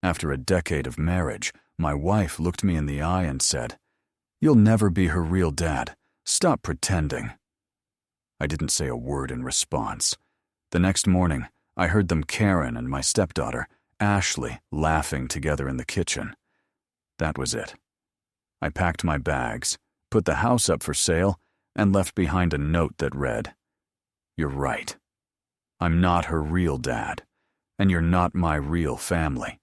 After a decade of marriage, my wife looked me in the eye and said, "You'll never be her real dad. Stop pretending." I didn't say a word in response. The next morning, I heard them, Karen and my stepdaughter, Ashley, laughing together in the kitchen. That was it. I packed my bags, put the house up for sale, and left behind a note that read, "You're right. I'm not her real dad, and you're not my real family.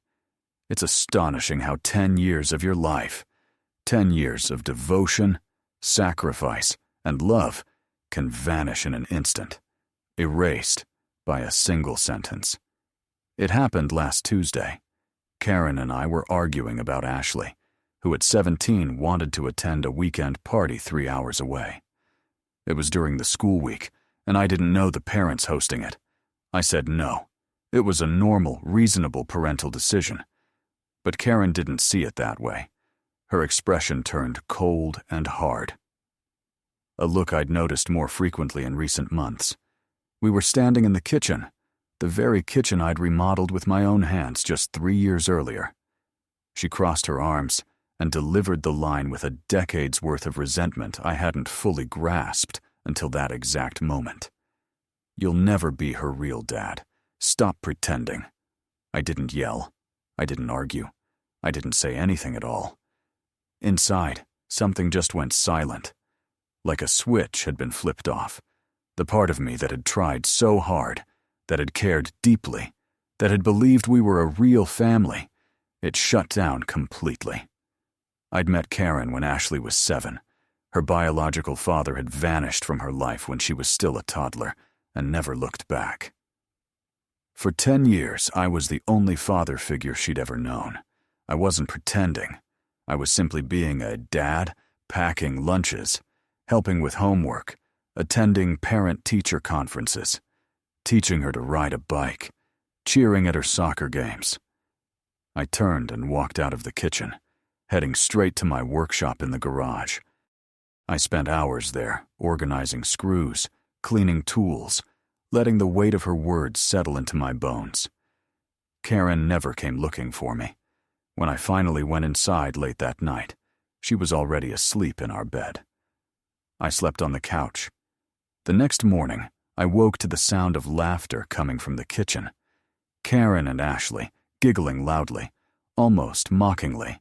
It's astonishing how 10 years of your life, 10 years of devotion, sacrifice, and love can vanish in an instant, erased by a single sentence." It happened last Tuesday. Karen and I were arguing about Ashley, who at 17 wanted to attend a weekend party 3 hours away. It was during the school week, and I didn't know the parents hosting it. I said no. It was a normal, reasonable parental decision. But Karen didn't see it that way. Her expression turned cold and hard. A look I'd noticed more frequently in recent months. We were standing in the kitchen, the very kitchen I'd remodeled with my own hands just 3 years earlier. She crossed her arms and delivered the line with a decade's worth of resentment I hadn't fully grasped until that exact moment. "You'll never be her real dad. Stop pretending." I didn't yell. I didn't argue. I didn't say anything at all. Inside, something just went silent. Like a switch had been flipped off. The part of me that had tried so hard, that had cared deeply, that had believed we were a real family, it shut down completely. I'd met Karen when Ashley was 7. Her biological father had vanished from her life when she was still a toddler and never looked back. For 10 years, I was the only father figure she'd ever known. I wasn't pretending. I was simply being a dad, packing lunches, helping with homework, attending parent-teacher conferences, teaching her to ride a bike, cheering at her soccer games. I turned and walked out of the kitchen, heading straight to my workshop in the garage. I spent hours there, organizing screws, cleaning tools, letting the weight of her words settle into my bones. Karen never came looking for me. When I finally went inside late that night, she was already asleep in our bed. I slept on the couch. The next morning, I woke to the sound of laughter coming from the kitchen. Karen and Ashley, giggling loudly, almost mockingly.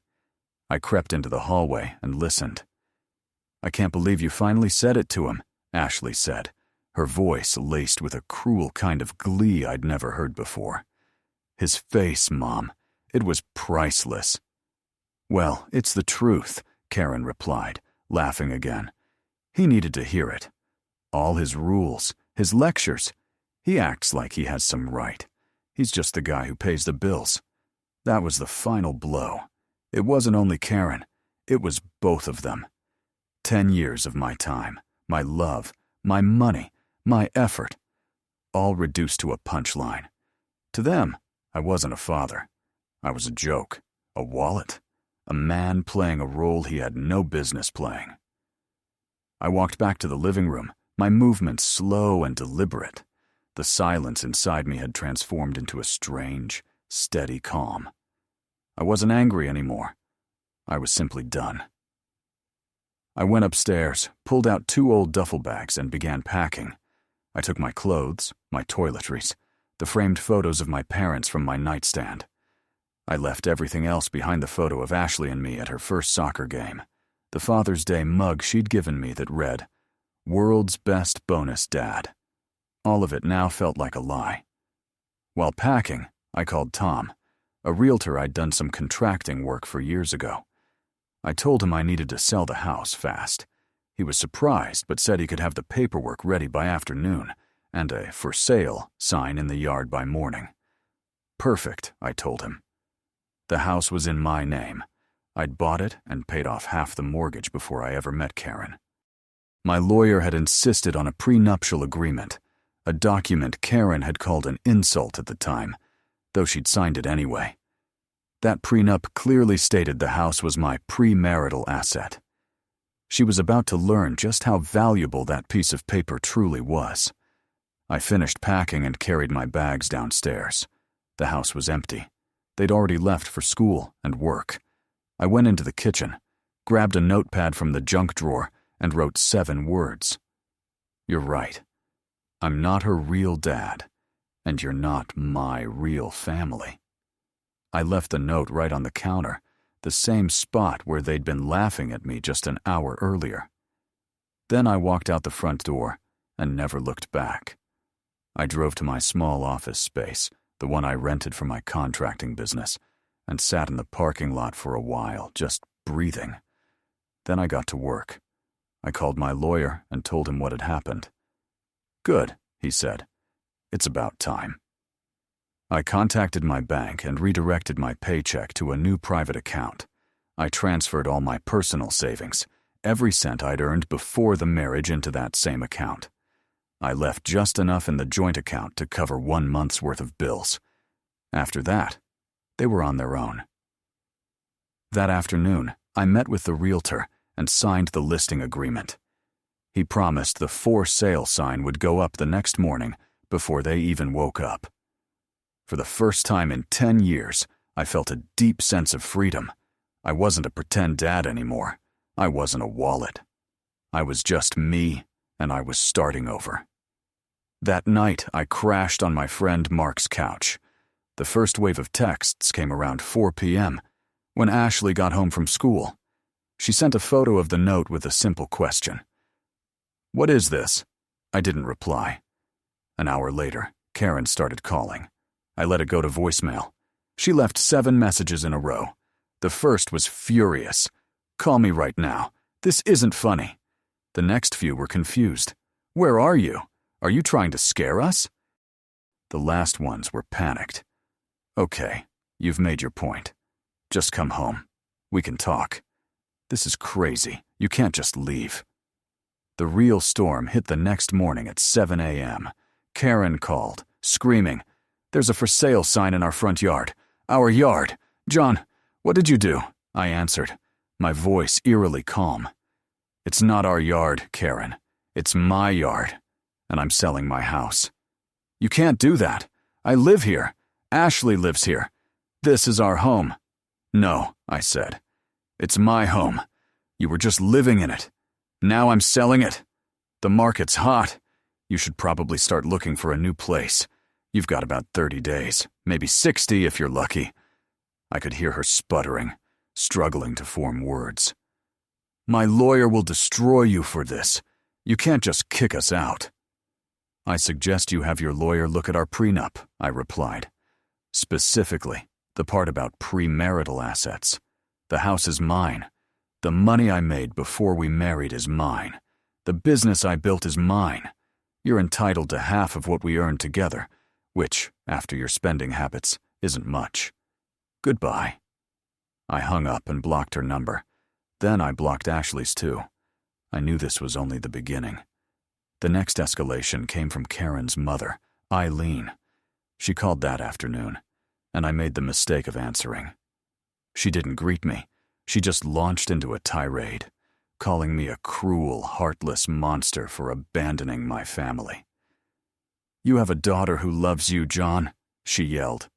I crept into the hallway and listened. "I can't believe you finally said it to him," Ashley said, her voice laced with a cruel kind of glee I'd never heard before. "His face, Mom. It was priceless." "Well, it's the truth," Karen replied, laughing again. "He needed to hear it. All his rules, his lectures. He acts like he has some right. He's just the guy who pays the bills." That was the final blow. It wasn't only Karen. It was both of them. 10 years of my time, my love, my money, my effort, all reduced to a punchline. To them, I wasn't a father. I was a joke, a wallet, a man playing a role he had no business playing. I walked back to the living room, my movements slow and deliberate. The silence inside me had transformed into a strange, steady calm. I wasn't angry anymore. I was simply done. I went upstairs, pulled out 2 old duffel bags, and began packing. I took my clothes, my toiletries, the framed photos of my parents from my nightstand. I left everything else behind: the photo of Ashley and me at her first soccer game, the Father's Day mug she'd given me that read, "World's Best Bonus Dad." All of it now felt like a lie. While packing, I called Tom, a realtor I'd done some contracting work for years ago. I told him I needed to sell the house fast. He was surprised, but said he could have the paperwork ready by afternoon and a "for sale" sign in the yard by morning. Perfect, I told him. The house was in my name. I'd bought it and paid off half the mortgage before I ever met Karen. My lawyer had insisted on a prenuptial agreement, a document Karen had called an insult at the time, though she'd signed it anyway. That prenup clearly stated the house was my premarital asset. She was about to learn just how valuable that piece of paper truly was. I finished packing and carried my bags downstairs. The house was empty. They'd already left for school and work. I went into the kitchen, grabbed a notepad from the junk drawer, and wrote 7 words. You're right. I'm not her real dad, and you're not my real family. I left the note right on the counter, the same spot where they'd been laughing at me just an hour earlier. Then I walked out the front door and never looked back. I drove to my small office space, the one I rented for my contracting business, and sat in the parking lot for a while, just breathing. Then I got to work. I called my lawyer and told him what had happened. Good, he said. It's about time. I contacted my bank and redirected my paycheck to a new private account. I transferred all my personal savings, every cent I'd earned before the marriage, into that same account. I left just enough in the joint account to cover 1 month's worth of bills. After that, they were on their own. That afternoon, I met with the realtor and signed the listing agreement. He promised the for sale sign would go up the next morning before they even woke up. For the first time in 10 years, I felt a deep sense of freedom. I wasn't a pretend dad anymore. I wasn't a wallet. I was just me, and I was starting over. That night, I crashed on my friend Mark's couch. The first wave of texts came around 4 p.m., when Ashley got home from school. She sent a photo of the note with a simple question. "What is this?" I didn't reply. An hour later, Karen started calling. I let it go to voicemail. She left 7 messages in a row. The first was furious. "Call me right now. This isn't funny." The next few were confused. "Where are you? Are you trying to scare us?" The last ones were panicked. "Okay, you've made your point. Just come home. We can talk. This is crazy. You can't just leave." The real storm hit the next morning at 7 a.m. Karen called, screaming, "There's a for sale sign in our front yard. Our yard. John, what did you do?" I answered, my voice eerily calm. "It's not our yard, Karen. It's my yard, and I'm selling my house." "You can't do that. I live here. Ashley lives here. This is our home." "No," I said. "It's my home. You were just living in it. Now I'm selling it. The market's hot. You should probably start looking for a new place. You've got about 30 days, maybe 60 if you're lucky." I could hear her sputtering, struggling to form words. "My lawyer will destroy you for this. You can't just kick us out." "I suggest you have your lawyer look at our prenup," I replied. "Specifically, the part about premarital assets. The house is mine. The money I made before we married is mine. The business I built is mine. You're entitled to half of what we earned together, which, after your spending habits, isn't much. Goodbye." I hung up and blocked her number. Then I blocked Ashley's too. I knew this was only the beginning. The next escalation came from Karen's mother, Eileen. She called that afternoon, and I made the mistake of answering. She didn't greet me. She just launched into a tirade, calling me a cruel, heartless monster for abandoning my family. "You have a daughter who loves you, John," she yelled.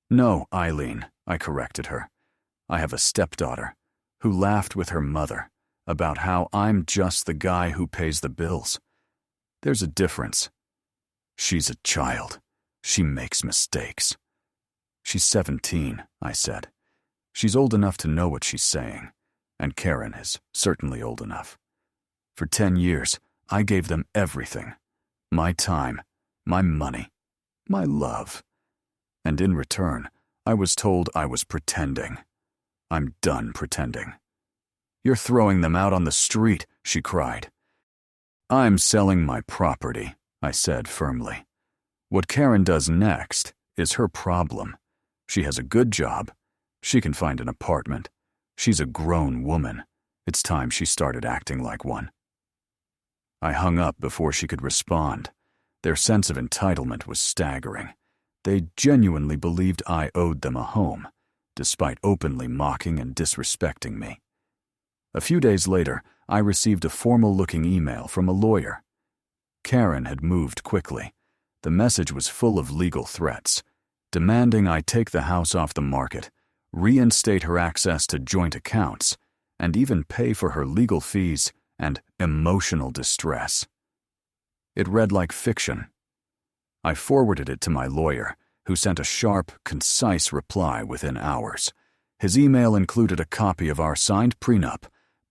"No, Eileen," I corrected her. "I have a stepdaughter who laughed with her mother about how I'm just the guy who pays the bills. There's a difference. She's a child. She makes mistakes." "She's 17, I said. "She's old enough to know what she's saying, and Karen is certainly old enough. For 10 years, I gave them everything. My time, my money, my love. And in return, I was told I was pretending. I'm done pretending." "You're throwing them out on the street," she cried. "I'm selling my property," I said firmly. "What Karen does next is her problem. She has a good job. She can find an apartment. She's a grown woman. It's time she started acting like one." I hung up before she could respond. Their sense of entitlement was staggering. They genuinely believed I owed them a home, despite openly mocking and disrespecting me. A few days later, I received a formal-looking email from a lawyer. Karen had moved quickly. The message was full of legal threats. demanding I take the house off the market, reinstate her access to joint accounts, and even pay for her legal fees and emotional distress. It read like fiction. I forwarded it to my lawyer, who sent a sharp, concise reply within hours. His email included a copy of our signed prenup,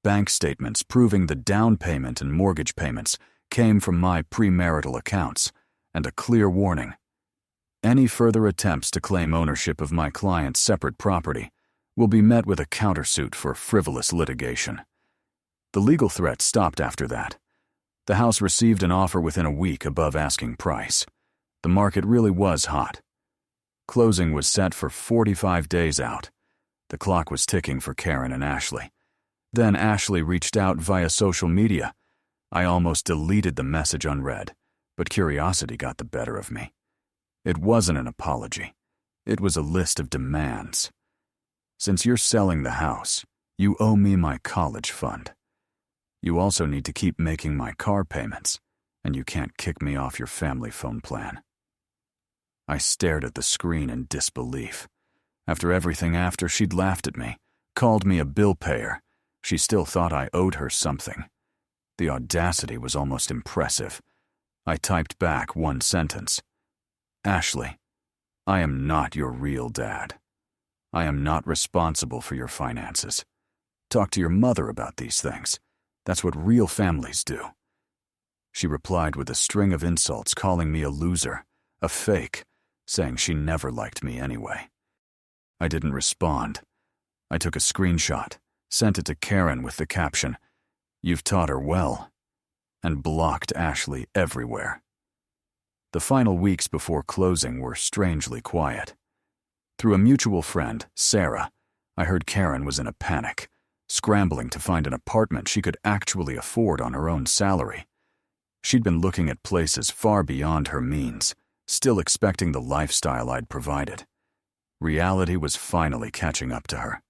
bank statements proving the down payment and mortgage payments came from my premarital accounts, and a clear warning. Any further attempts to claim ownership of my client's separate property will be met with a countersuit for frivolous litigation. The legal threats stopped after that. The house received an offer within a week above asking price. The market really was hot. Closing was set for 45 days out. The clock was ticking for Karen and Ashley. Then Ashley reached out via social media. I almost deleted the message unread, but curiosity got the better of me. It wasn't an apology. It was a list of demands. Since you're selling the house, you owe me my college fund. You also need to keep making my car payments, and you can't kick me off your family phone plan. I stared at the screen in disbelief. After everything after, she'd laughed at me, called me a bill payer. She still thought I owed her something. The audacity was almost impressive. I typed back one sentence. Ashley, I am not your real dad. I am not responsible for your finances. Talk to your mother about these things. That's what real families do. She replied with a string of insults, calling me a loser, a fake, saying she never liked me anyway. I didn't respond. I took a screenshot, sent it to Karen with the caption, "You've taught her well," and blocked Ashley everywhere. The final weeks before closing were strangely quiet. Through a mutual friend, Sarah, I heard Karen was in a panic, scrambling to find an apartment she could actually afford on her own salary. She'd been looking at places far beyond her means, still expecting the lifestyle I'd provided. Reality was finally catching up to her.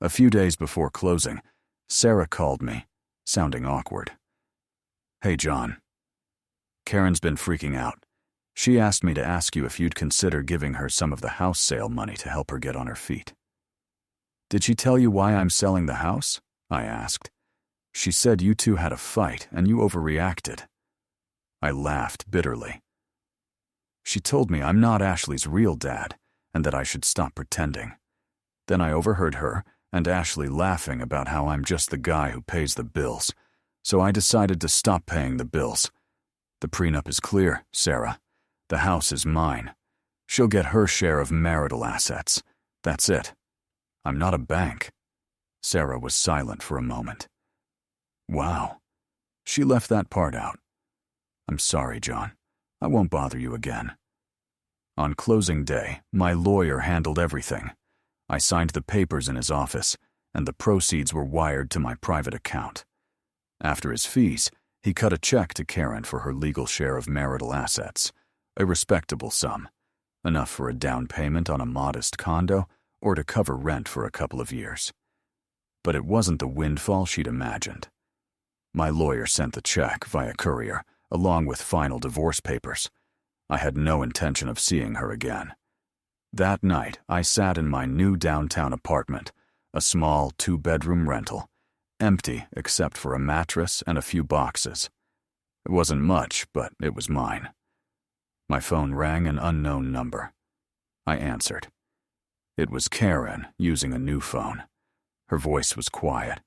A few days before closing, Sarah called me, sounding awkward. "Hey, John. Karen's been freaking out. She asked me to ask you if you'd consider giving her some of the house sale money to help her get on her feet." "Did she tell you why I'm selling the house?" I asked. "She said you two had a fight and you overreacted." I laughed bitterly. "She told me I'm not Ashley's real dad and that I should stop pretending. Then I overheard her and Ashley laughing about how I'm just the guy who pays the bills, so I decided to stop paying the bills. The prenup is clear, Sarah. The house is mine. She'll get her share of marital assets. That's it. I'm not a bank." Sarah was silent for a moment. "Wow." She left that part out. "I'm sorry, John. I won't bother you again." On closing day, my lawyer handled everything. I signed the papers in his office, and the proceeds were wired to my private account. After his fees, he cut a check to Karen for her legal share of marital assets, a respectable sum, enough for a down payment on a modest condo or to cover rent for a couple of years. But it wasn't the windfall she'd imagined. My lawyer sent the check via courier, along with final divorce papers. I had no intention of seeing her again. That night, I sat in my new downtown apartment, a small 2-bedroom rental, empty except for a mattress and a few boxes. It wasn't much, but it was mine. My phone rang an unknown number. I answered. It was Karen using a new phone. Her voice was quiet,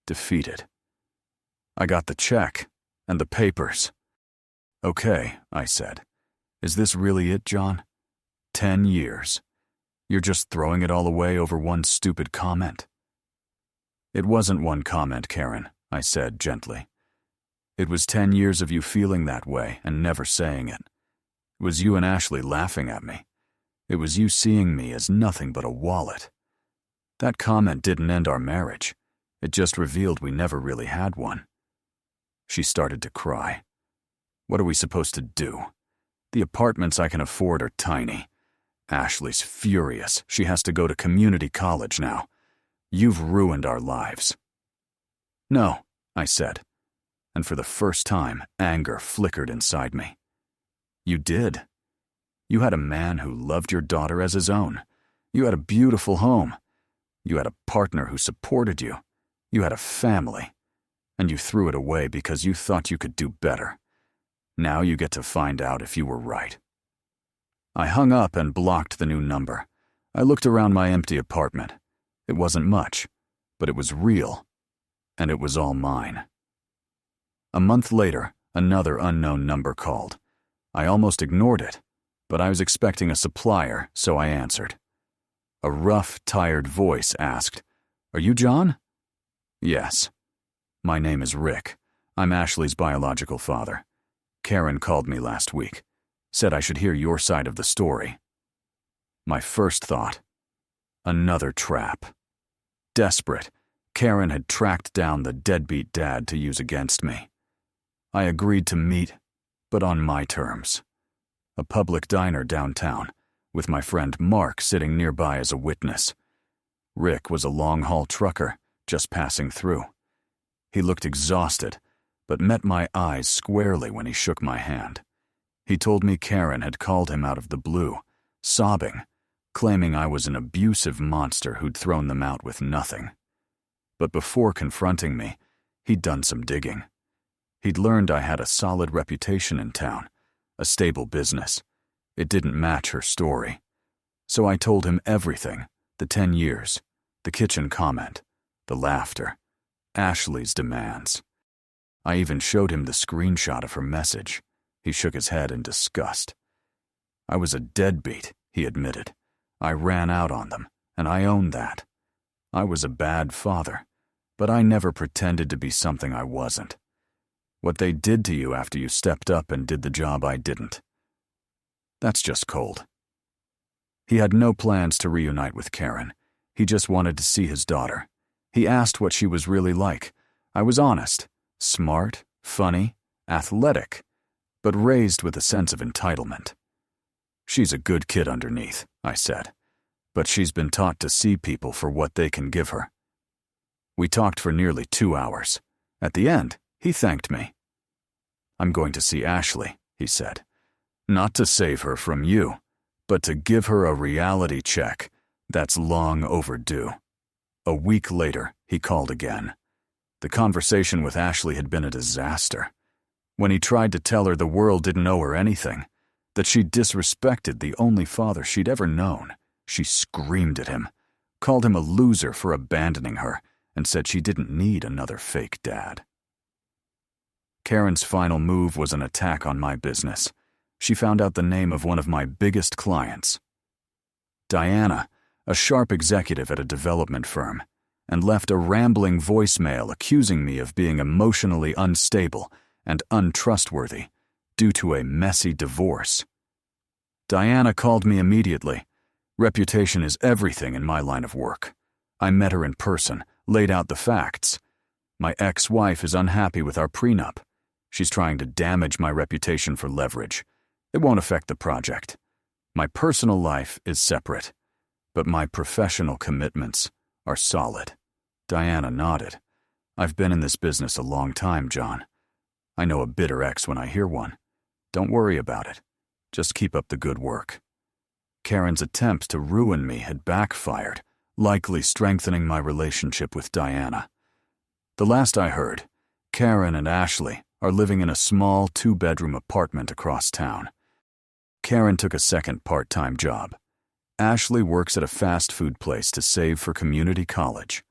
defeated. "I got the check and the papers." "Okay," I said. "Is this really it, John? 10 years. You're just throwing it all away over one stupid comment?" "It wasn't one comment, Karen," I said gently. "It was 10 years of you feeling that way and never saying it. It was you and Ashley laughing at me. It was you seeing me as nothing but a wallet. That comment didn't end our marriage. It just revealed we never really had one." She started to cry. "What are we supposed to do? The apartments I can afford are tiny. Ashley's furious. She has to go to community college now. You've ruined our lives." "No," I said, and for the first time, anger flickered inside me. "You did. You had a man who loved your daughter as his own. You had a beautiful home. You had a partner who supported you. You had a family. And you threw it away because you thought you could do better. Now you get to find out if you were right." I hung up and blocked the new number. I looked around my empty apartment. It wasn't much, but it was real, and it was all mine. A month later, another unknown number called. I almost ignored it, but I was expecting a supplier, so I answered. A rough, tired voice asked, "Are you John?" "Yes." "My name is Rick. I'm Ashley's biological father. Karen called me last week. Said I should hear your side of the story." My first thought, another trap. Desperate, Karen had tracked down the deadbeat dad to use against me. I agreed to meet, but on my terms. A public diner downtown, with my friend Mark sitting nearby as a witness. Rick was a long-haul trucker, just passing through. He looked exhausted, but met my eyes squarely when he shook my hand. He told me Karen had called him out of the blue, sobbing, claiming I was an abusive monster who'd thrown them out with nothing. But before confronting me, he'd done some digging. He'd learned I had a solid reputation in town, a stable business. It didn't match her story. So I told him everything, the 10 years, the kitchen comment, the laughter, Ashley's demands. I even showed him the screenshot of her message. He shook his head in disgust. I was a deadbeat, he admitted. I ran out on them, and I owned that. I was a bad father, but I never pretended to be something I wasn't. What they did to you after you stepped up and did the job I didn't. That's just cold. He had no plans to reunite with Karen. He just wanted to see his daughter. He asked what she was really like. I was honest, smart, funny, athletic, but raised with a sense of entitlement. "She's a good kid underneath," I said, "but she's been taught to see people for what they can give her." We talked for nearly 2 hours. At the end, he thanked me. "I'm going to see Ashley," he said. "Not to save her from you, but to give her a reality check that's long overdue." A week later, he called again. The conversation with Ashley had been a disaster. When he tried to tell her the world didn't owe her anything, that she disrespected the only father she'd ever known, she screamed at him, called him a loser for abandoning her, and said she didn't need another fake dad. Karen's final move was an attack on my business. She found out the name of one of my biggest clients, Diana, a sharp executive at a development firm, and left a rambling voicemail accusing me of being emotionally unstable and untrustworthy due to a messy divorce. Diana called me immediately. Reputation is everything in my line of work. I met her in person, laid out the facts. My ex-wife is unhappy with our prenup. She's trying to damage my reputation for leverage. It won't affect the project. My personal life is separate, but my professional commitments are solid. Diana nodded. "I've been in this business a long time, John. I know a bitter ex when I hear one. Don't worry about it. Just keep up the good work." Karen's attempt to ruin me had backfired, likely strengthening my relationship with Diana. The last I heard, Karen and Ashley are living in a small 2-bedroom apartment across town. Karen took a second part-time job. Ashley works at a fast food place to save for community college.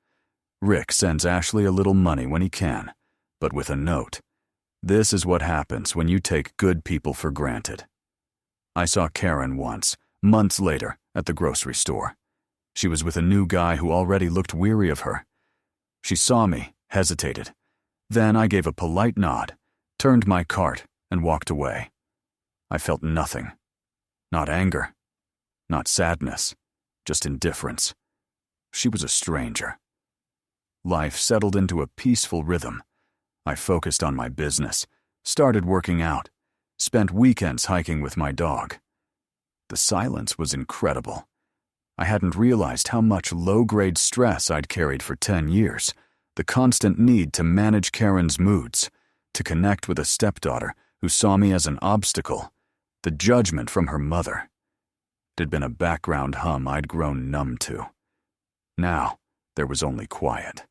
Rick sends Ashley a little money when he can, but with a note. This is what happens when you take good people for granted. I saw Karen once, months later, at the grocery store. She was with a new guy who already looked weary of her. She saw me, hesitated. Then I gave a polite nod, turned my cart, and walked away. I felt nothing. Not anger. Not sadness. Just indifference. She was a stranger. Life settled into a peaceful rhythm. I focused on my business, started working out, spent weekends hiking with my dog. The silence was incredible. I hadn't realized how much low-grade stress I'd carried for 10 years, the constant need to manage Karen's moods, to connect with a stepdaughter who saw me as an obstacle, The judgment from her mother. It had been a background hum I'd grown numb to. Now, there was only quiet.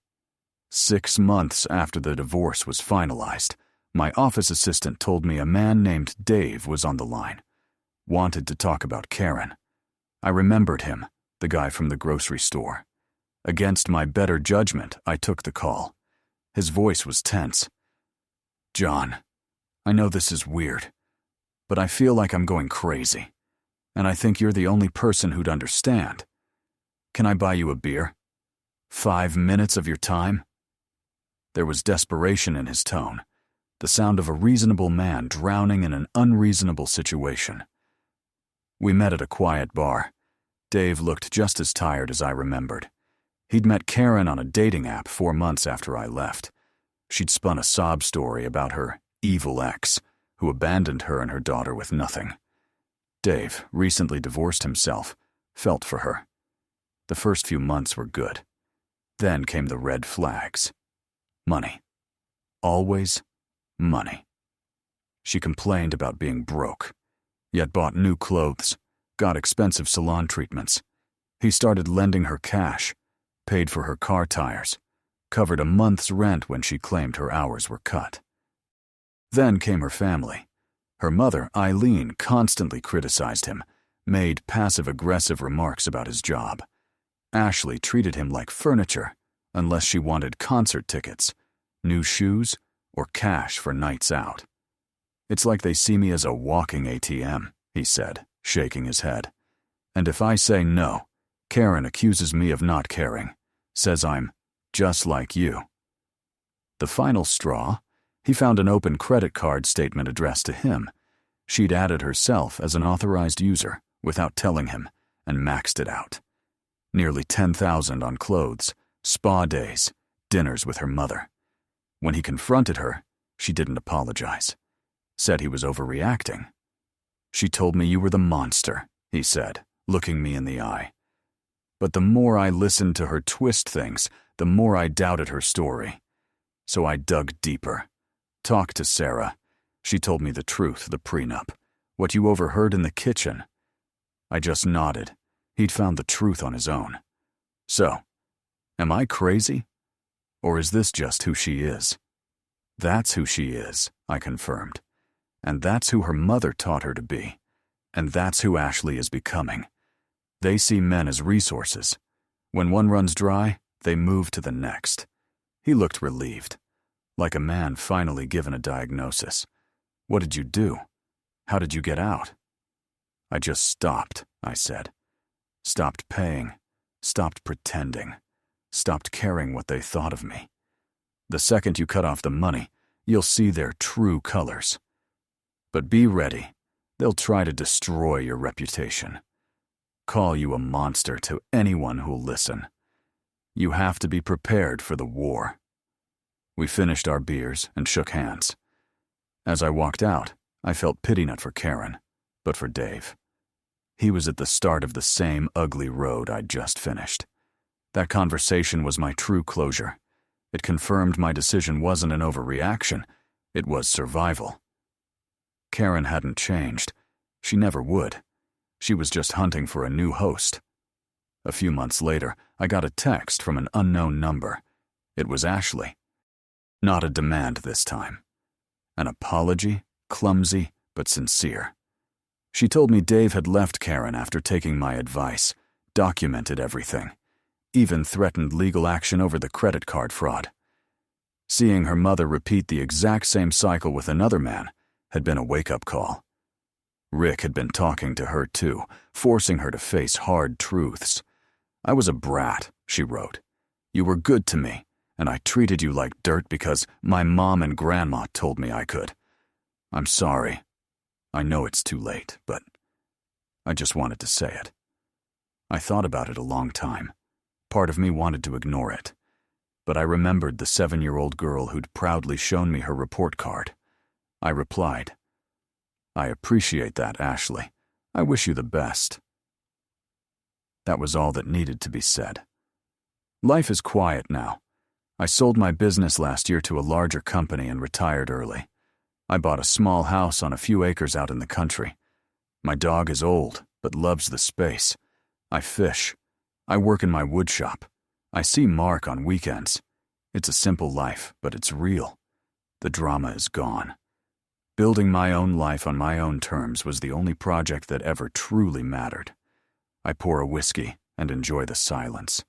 6 months after the divorce was finalized, my office assistant told me a man named Dave was on the line. Wanted to talk about Karen. I remembered him, the guy from the grocery store. Against my better judgment, I took the call. His voice was tense. "John, I know this is weird, but I feel like I'm going crazy, and I think you're the only person who'd understand. Can I buy you a beer? 5 minutes of your time?" There was desperation in his tone, the sound of a reasonable man drowning in an unreasonable situation. We met at a quiet bar. Dave looked just as tired as I remembered. He'd met Karen on a dating app 4 months after I left. She'd spun a sob story about her evil ex, who abandoned her and her daughter with nothing. Dave, recently divorced himself, felt for her. The first few months were good. Then came the red flags. Money. Always money. She complained about being broke, yet bought new clothes, got expensive salon treatments. He started lending her cash, paid for her car tires, covered a month's rent when she claimed her hours were cut. Then came her family. Her mother, Eileen, constantly criticized him, made passive-aggressive remarks about his job. Ashley treated him like furniture, unless she wanted concert tickets, new shoes, or cash for nights out. "It's like they see me as a walking ATM," he said, shaking his head. "And if I say no, Karen accuses me of not caring, says I'm just like you." The final straw, he found an open credit card statement addressed to him. She'd added herself as an authorized user without telling him and maxed it out. Nearly $10,000 on clothes, spa days, dinners with her mother. When he confronted her, she didn't apologize. Said he was overreacting. "She told me you were the monster," he said, looking me in the eye. But the more I listened to her twist things, the more I doubted her story. So I dug deeper. Talked to Sarah. She told me the truth, the prenup, what you overheard in the kitchen. I just nodded. He'd found the truth on his own. So, am I crazy? Or is this just who she is? That's who she is, I confirmed. And that's who her mother taught her to be. And that's who Ashley is becoming. They see men as resources. When one runs dry, they move to the next. He looked relieved, like a man finally given a diagnosis. "What did you do? How did you get out?" "I just stopped," I said. "Stopped paying, stopped pretending, stopped caring what they thought of me. The second you cut off the money, you'll see their true colors. But be ready. They'll try to destroy your reputation. Call you a monster to anyone who'll listen. You have to be prepared for the war." We finished our beers and shook hands. As I walked out, I felt pity not for Karen, but for Dave. He was at the start of the same ugly road I'd just finished. That conversation was my true closure. It confirmed my decision wasn't an overreaction, it was survival. Karen hadn't changed. She never would. She was just hunting for a new host. A few months later, I got a text from an unknown number. It was Ashley. Not a demand this time. An apology, clumsy but sincere. She told me Dave had left Karen after taking my advice, documented everything, even threatened legal action over the credit card fraud. Seeing her mother repeat the exact same cycle with another man had been a wake-up call. Rick had been talking to her too, forcing her to face hard truths. "I was a brat," she wrote. "You were good to me, and I treated you like dirt because my mom and grandma told me I could. I'm sorry. I know it's too late, but I just wanted to say it." I thought about it a long time. Part of me wanted to ignore it. But I remembered the 7-year-old girl who'd proudly shown me her report card. I replied, "I appreciate that, Ashley. I wish you the best." That was all that needed to be said. Life is quiet now. I sold my business last year to a larger company and retired early. I bought a small house on a few acres out in the country. My dog is old, but loves the space. I fish. I work in my woodshop. I see Mark on weekends. It's a simple life, but it's real. The drama is gone. Building my own life on my own terms was the only project that ever truly mattered. I pour a whiskey and enjoy the silence.